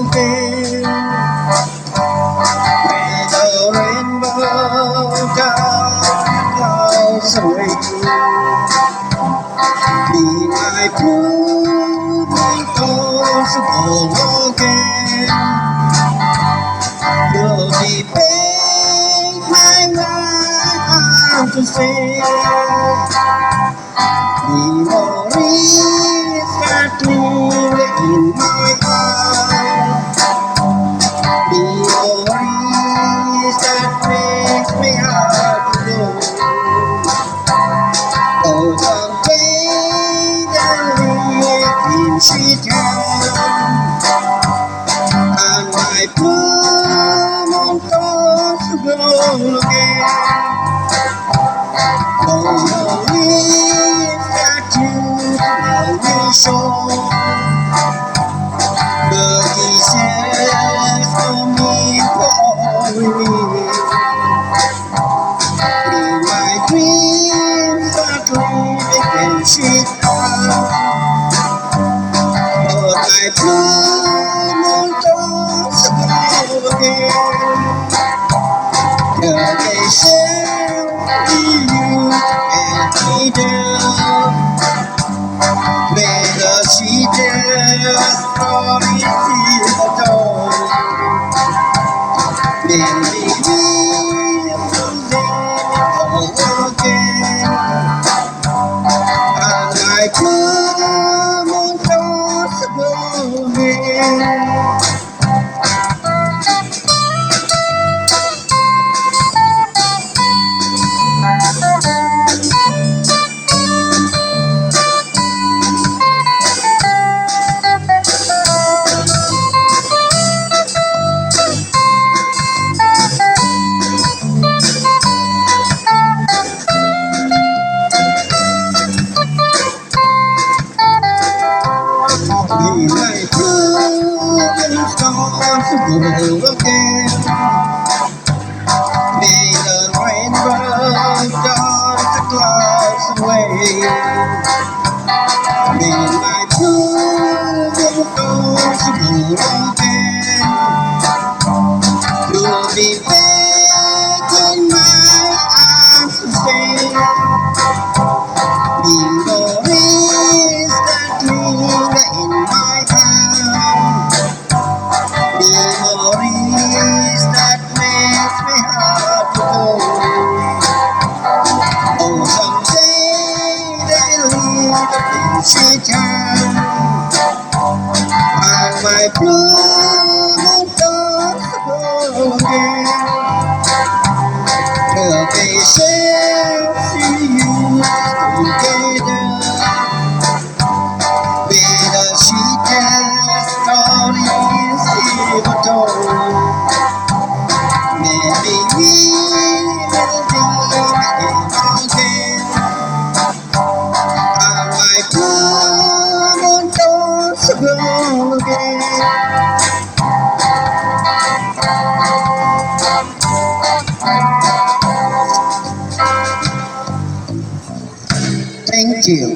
Again, where the rainbow clouds away, be my blue impossible again. You'll be paid my mind to say, memories that live in my heart. Memories that makes me hard to know. Oh, the way that live in Chicago, and my blue on possible again. Memories that you always show. The easiest for me for me. In my dreams that live in Chicago, but I dream on thoughts about again. Yeah, they shall be you and me there. May the cheetah's glory see the dawn. May we live all again. And I come on possible again. May my blue stars go again. May the rainbow dart the clouds away. May my blue stars go again. You'll be back in my arms to stay. Memories that linger in my heart. Memories that makes me hard to go. Oh, someday they'll live in Chicago, and my blue thoughts go again. Till they shall see you together. With a cheetah's stories ever told. Maybe we will dream again. And my blue thoughts go again. Thank you.